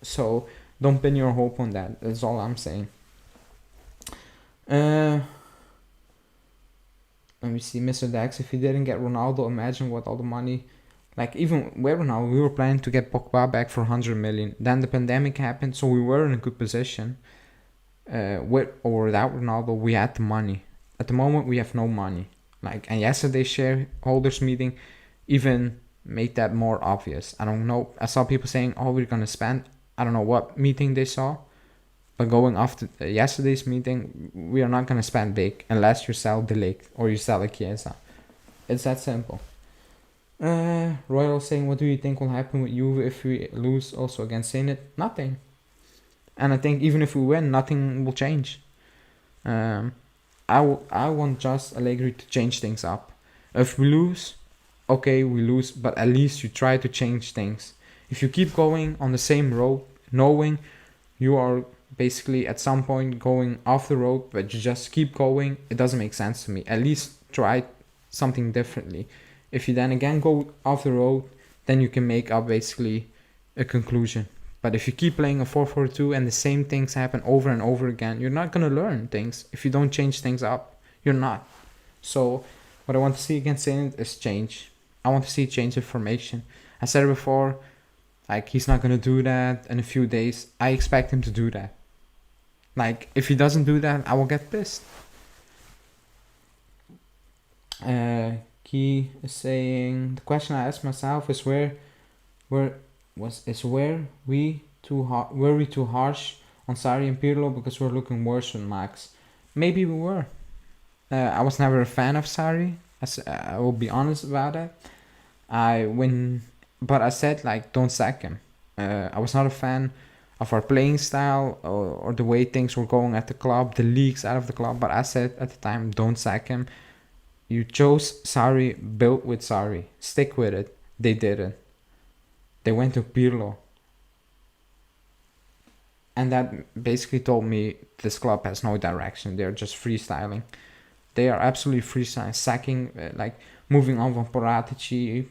So don't pin your hope on that. That's all I'm saying. Let me see, Mr. Dax. If he didn't get Ronaldo, imagine what all the money. Like, even with Ronaldo, we were planning to get Pogba back for 100 million. Then the pandemic happened, so we were in a good position. With or without Ronaldo, we had the money. At the moment, we have no money. Like, and yesterday's shareholders meeting even made that more obvious. I don't know. I saw people saying, "Oh, we're gonna spend." I don't know what meeting they saw, but going after yesterday's meeting, we are not gonna spend big unless you sell De Ligt or you sell a Chiesa. It's that simple. Royal saying, "What do you think will happen with Juve if we lose also against Zenit?" Nothing. And I think even if we win, nothing will change. I want just Allegri to change things up. If we lose, okay, we lose, but at least you try to change things. If you keep going on the same road, knowing you are basically at some point going off the road, but you just keep going, it doesn't make sense to me. At least try something differently. If you then again go off the road, then you can make up basically a conclusion. But if you keep playing a 4-4-2 and the same things happen over and over again, you're not going to learn things. If you don't change things up, you're not. So what I want to see against Zenit is change. I want to see change of formation. I said it before, like, he's not going to do that in a few days. I expect him to do that. Like, if he doesn't do that, I will get pissed. Key is saying, the question I asked myself is were we too harsh on Sarri and Pirlo because we're looking worse than Max? Maybe we were. I was never a fan of Sarri. I will be honest about that. But I said, like, don't sack him. I was not a fan of our playing style or the way things were going at the club, the leaks out of the club. But I said at the time, don't sack him. You chose Sarri, built with Sarri. Stick with it. They didn't. They went to Pirlo. And that basically told me this club has no direction. They're just freestyling. They are absolutely freestyling, sacking, like moving on from Paratici,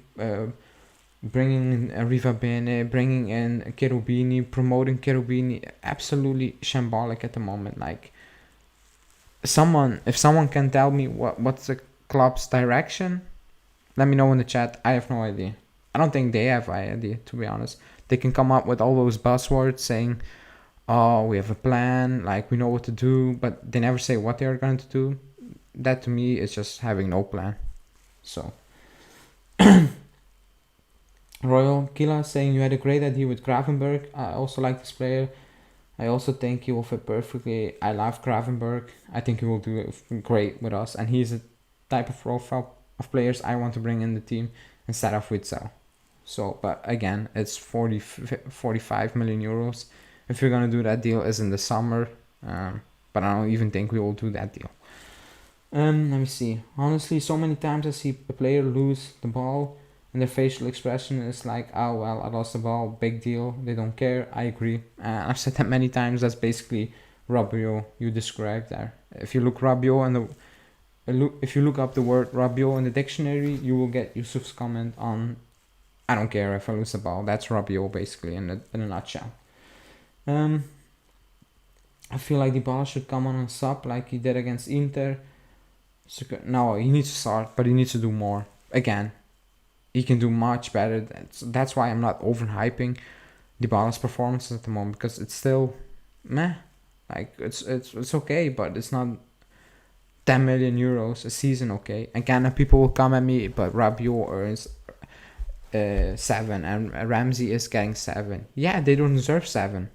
bringing in Riva Bene, bringing in Cherubini, promoting Cherubini. Absolutely shambolic at the moment. Like, if someone can tell me what's the club's direction, let me know in the chat. I have no idea. I don't think they have any idea, to be honest. They can come up with all those buzzwords saying, oh, we have a plan, like we know what to do, but they never say what they are going to do. That to me is just having no plan. So Royal Kila saying, you had a great idea with Gravenberg. I also like this player. I also think he will fit perfectly. I love Gravenberg. I think he will do great with us, and he's a type of profile of players I want to bring in the team instead of Witsel. So, but again, it's 45 million euros. If you're going to do that deal, is in the summer. But I don't even think we will do that deal. Let me see. Honestly, so many times I see a player lose the ball and their facial expression is like, oh well, I lost the ball, big deal, they don't care. I agree. I've said that many times. That's basically Rabiot you described there. If you look Rabiot and if you look up the word Rabiot in the dictionary, you will get Yusuf's comment on, I don't care if I lose the ball. That's Rabiot basically in a nutshell. I feel like Dybala should come on and sub like he did against Inter. So, no, he needs to start, but he needs to do more. Again, he can do much better. That's why I'm not overhyping Dybala's performances at the moment, because it's still meh. Like it's okay, but it's not 10 million euros a season. Okay, again, people will come at me, but Rabiot earns 7 and Ramsey is getting 7. Yeah, they don't deserve 7.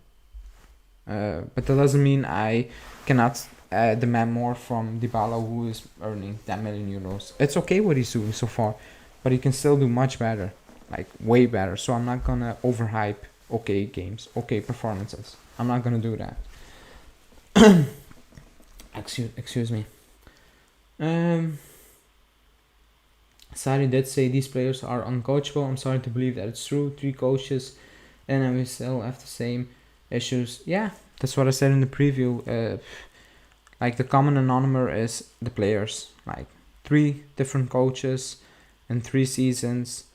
But that doesn't mean I cannot demand more from Dybala, who is earning 10 million euros. It's okay what he's doing so far, but he can still do much better, like way better. So I'm not gonna overhype okay games, okay performances. I'm not gonna do that. Excuse me. Sari did say these players are uncoachable. I'm sorry to believe that it's true. 3 coaches, and then we still have the same issues. Yeah, that's what I said in the preview. Like the common denominator is the players. Like 3 different coaches in 3 seasons,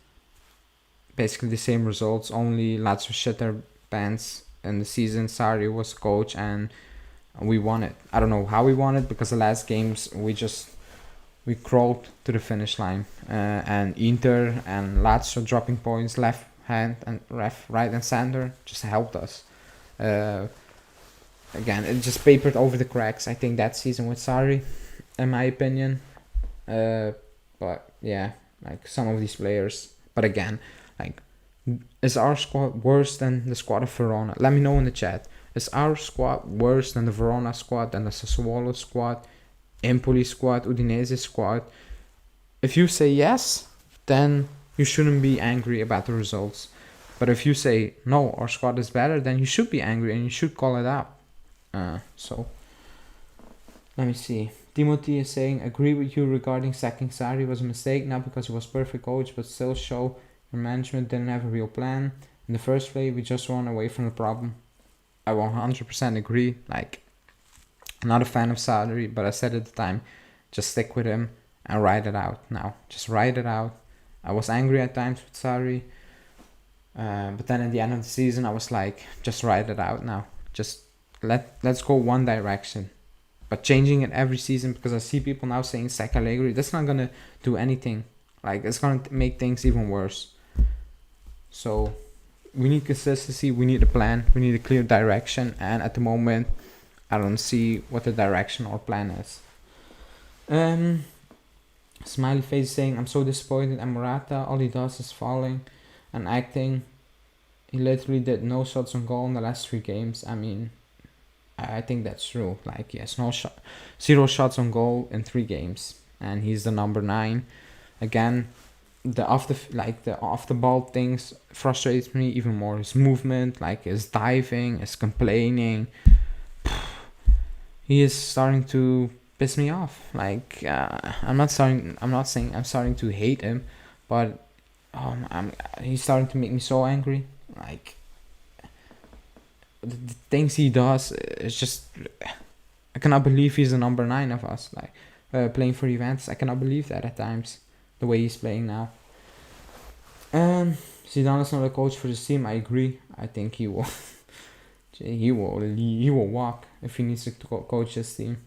basically the same results. Only Lazio shit their pants in the season. Sarri was coach and we won it. I don't know how we won it, because the last games we crawled to the finish line. And Inter and Lazio dropping points left hand and right and center just helped us. Again, it just papered over the cracks, I think, that season with Sarri, in my opinion. But yeah, like some of these players. But again, like, is our squad worse than the squad of Verona? Let me know in the chat. Is our squad worse than the Verona squad, than the Sassuolo squad, Empoli squad, Udinese squad? If you say yes, then you shouldn't be angry about the results. But if you say no, our squad is better, then you should be angry and you should call it out. So let me see. Timothy is saying, agree with you regarding sacking Sarri was a mistake, not because he was perfect coach, but still show your management didn't have a real plan. In the first place, we just run away from the problem. I 100% agree. Like, I'm not a fan of Sarri, but I said at the time, just stick with him and ride it out now. Just ride it out. I was angry at times with Sarri, but then at the end of the season, I was like, just ride it out now. Just let's go one direction. But changing it every season, because I see people now saying sack Allegri, that's not gonna do anything. Like, it's gonna make things even worse. So we need consistency, we need a plan, we need a clear direction, and at the moment I don't see what the direction or plan is. Smiley face saying, I'm so disappointed in Morata, all he does is falling and acting. He literally did no shots on goal in the last 3 games. I mean, I think that's true. Like, yes, 0 shots on goal in 3 games, and he's the number 9. Again, the off the ball things frustrates me even more. His movement, like his diving, his complaining, he is starting to piss me off. Like, I'm not saying I'm starting to hate him, but he's starting to make me so angry. Like, the things he does is just, I cannot believe he's the number 9 of us, like playing for Juventus. I cannot believe that at times, the way he's playing now. Zidane is not a coach for this team. I agree. I think he will he will walk if he needs to coach this team.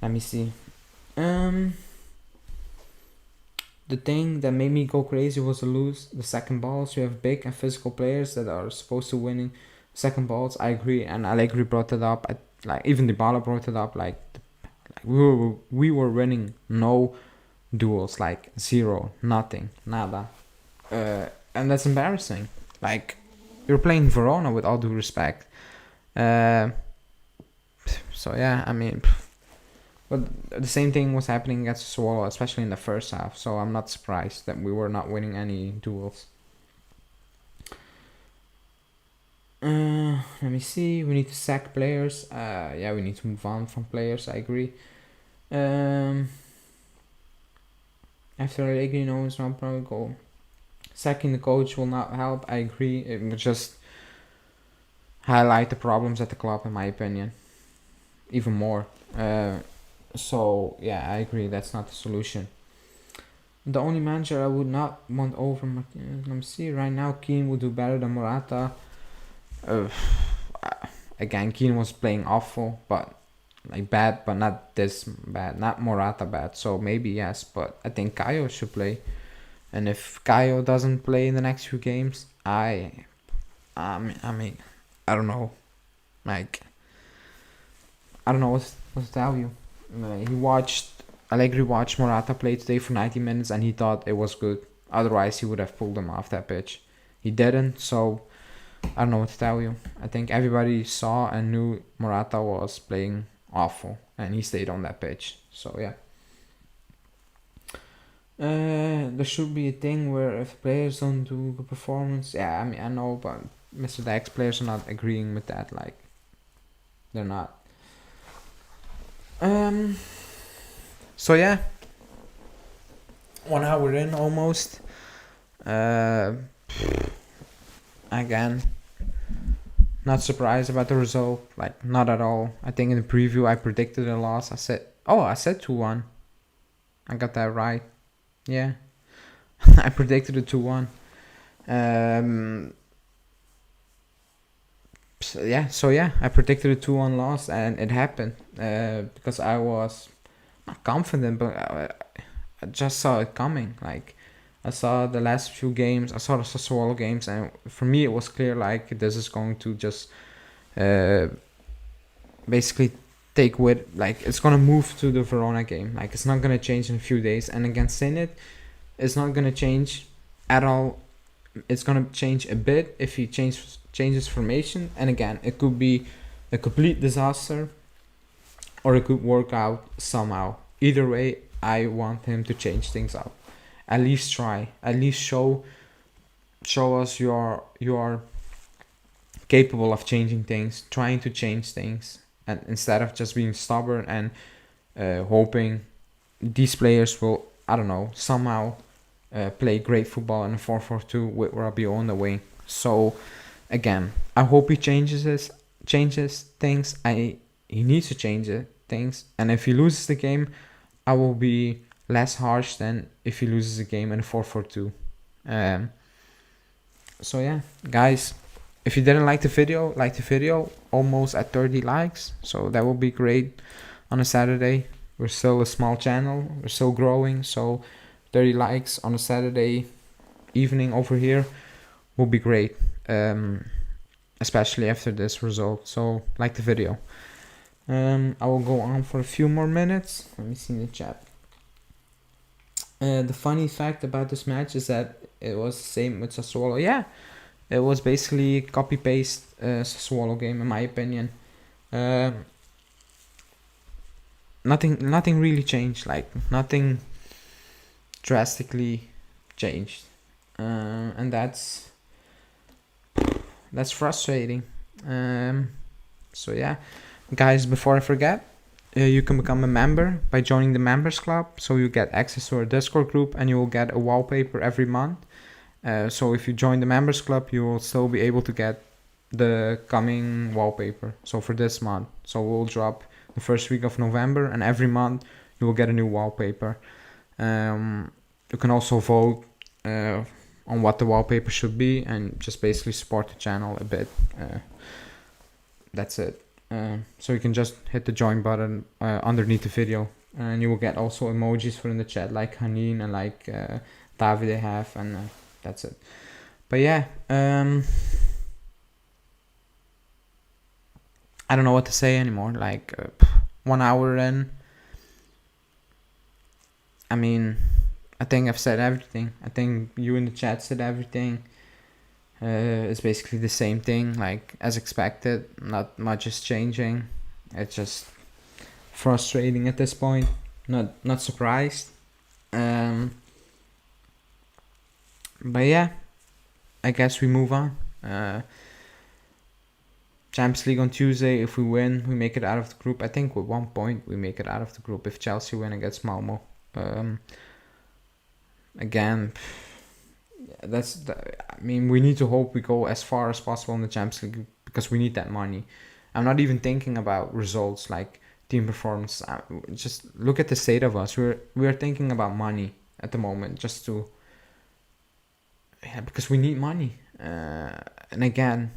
Let me see. The thing that made me go crazy was the second balls. You have big and physical players that are supposed to winning second balls. I agree, and Allegri brought it up. Like, even Dybala brought it up. Like we were winning no duels, like 0, nothing, nada, and that's embarrassing. Like, you're playing Verona, with all due respect. So yeah, I mean. But the same thing was happening against Sassuolo, especially in the first half. So I'm not surprised that we were not winning any duels. Let me see. We need to sack players. Yeah, we need to move on from players. I agree. After Allegri knows not probably goal. Sacking the coach will not help. I agree. It will just highlight the problems at the club, in my opinion, even more. So yeah, I agree. That's not the solution. The only manager I would not want over Martinez. Let me see. Right now, Keane would do better than Morata. Uh, Again, Keane was playing awful, but like bad, but not this bad. Not Morata bad. So maybe yes, but I think Caio should play. And if Caio doesn't play in the next few games, I mean, I don't know. Like, I don't know what to tell you. Allegri watched Morata play today for 90 minutes and he thought it was good. Otherwise, he would have pulled him off that pitch. He didn't, so I don't know what to tell you. I think everybody saw and knew Morata was playing awful and he stayed on that pitch. So, yeah. There should be a thing where if players don't do good performance, yeah, I mean, I know, but Mr. Dex players are not agreeing with that. Like, they're not. So yeah, 1 hour in almost. Again, not surprised about the result. Like, not at all. I think in the preview I predicted a loss. I said 2-1. I got that right. Yeah. I predicted a 2-1. So yeah, I predicted a 2-1 loss and it happened. Because I was not confident, but I just saw it coming. Like, I saw the last few games, I saw the Sassuolo games, and for me it was clear like this is going to just basically take with, like, it's gonna move to the Verona game. Like, it's not gonna change in a few days, and against Zenit, it's not gonna change at all. It's gonna change a bit if he changes formation, and again, it could be a complete disaster, or it could work out somehow. Either way, I want him to change things up. At least try. At least show us you are capable of changing things, trying to change things, and instead of just being stubborn and hoping these players will, I don't know, somehow play great football in a 4-4-2 with Rabiot on the wing. So again, I hope he changes things. He needs to change things, and if he loses the game, I will be less harsh than if he loses the game in a 4-4-2. So yeah, guys, if you didn't like the video, almost at 30 likes, so that would be great on a Saturday. We're still a small channel, we're still growing, so 30 likes on a Saturday evening over here will be great, especially after this result. So like the video. I will go on for a few more minutes. Let me see in the chat. The funny fact about this match is that it was the same with Sassuolo. Yeah, it was basically copy-paste Sassuolo game, in my opinion. Nothing really changed. Like, nothing drastically changed, and that's frustrating. So yeah, guys, before I forget, you can become a member by joining the members club, so you get access to our Discord group and you will get a wallpaper every month. So if you join the members club, you will still be able to get the coming wallpaper, so for this month. So we'll drop the first week of November, and every month you will get a new wallpaper. You can also vote on what the wallpaper should be, and just basically support the channel a bit. That's it. So you can just hit the join button underneath the video, and you will get also emojis for in the chat, like Hanin and like Davide have, and that's it. But yeah, I don't know what to say anymore. Like 1 hour in, I mean, I think I've said everything. I think you in the chat said everything. It's basically the same thing, like as expected. Not much is changing. It's just frustrating at this point. Not surprised. But yeah, I guess we move on. Champions League on Tuesday. If we win, we make it out of the group. I think with 1 point we make it out of the group if Chelsea win against Malmo. again, I mean, we need to hope we go as far as possible in the Champions League because we need that money. I'm not even thinking about results like team performance. Just look at the state of us. We're thinking about money at the moment, just to because we need money. And again,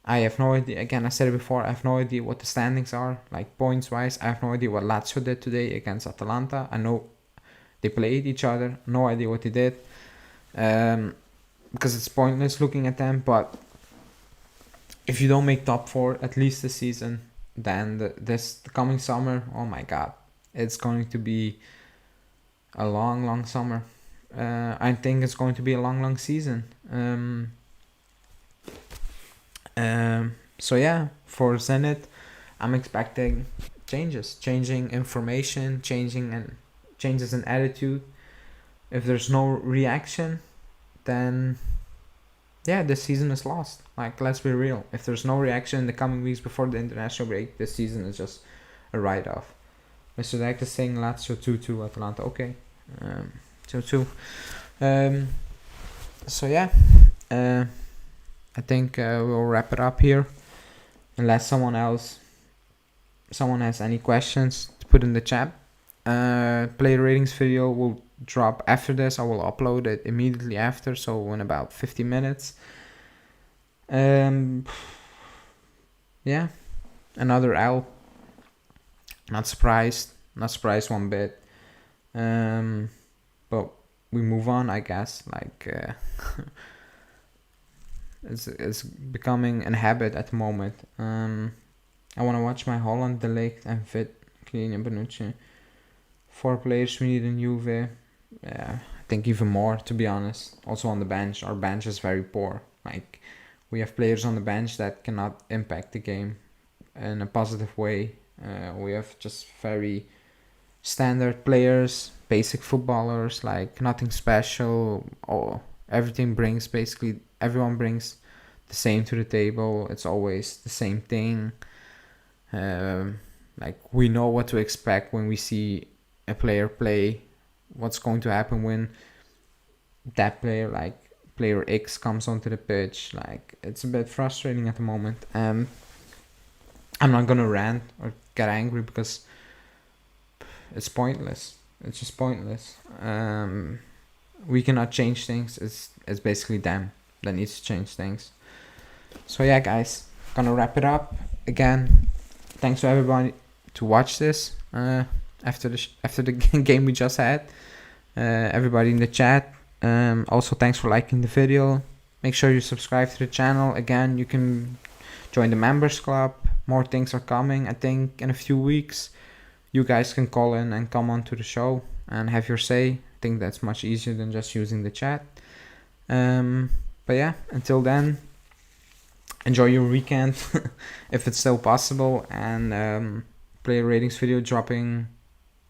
I have no idea. Again, I said it before. I have no idea what the standings are, like points wise. I have no idea what Lazio did today against Atalanta. I know they played each other. No idea what they did. Because it's pointless looking at them. But if you don't make top 4 at least this season, then the coming summer, oh my god, it's going to be a long summer. I think it's going to be a long season. So yeah, for Zenit, I'm expecting changing information, changes in attitude. If there's no reaction, then yeah, this season is lost. Like, let's be real. If there's no reaction in the coming weeks before the international break, this season is just a write-off. Mr. Dijk is saying Lazio 2-2 Atalanta. Okay, 2-2. So yeah, I think we'll wrap it up here. Unless someone has any questions to put in the chat. Player ratings video will drop after this. I will upload it immediately after, so in about 50 minutes. Yeah, another L. Not surprised one bit. But we move on, I guess. Like it's becoming a habit at the moment. I want to watch my Holland, De Ligt, and Fit, Clean and Bonucci. 4 players we need in Juve. Yeah, I think even more, to be honest. Also on the bench, our bench is very poor. Like, we have players on the bench that cannot impact the game in a positive way. We have just very standard players, basic footballers, like nothing special. Everyone brings the same to the table. It's always the same thing. Like, we know what to expect when we see a player play. What's going to happen when that player, like player X, comes onto the pitch. Like, it's a bit frustrating at the moment. I'm not gonna rant or get angry because it's pointless. It's just pointless. We cannot change things. It's basically them that needs to change things. So yeah, guys, gonna wrap it up. Again, thanks to everybody to watch this after the game we just had. Everybody in the chat. Also, thanks for liking the video. Make sure you subscribe to the channel. Again, you can join the members club. More things are coming. I think in a few weeks, you guys can call in and come on to the show and have your say. I think that's much easier than just using the chat. But yeah, until then, enjoy your weekend if it's still possible, and player ratings video dropping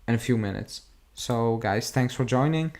in a few minutes. So guys, thanks for joining.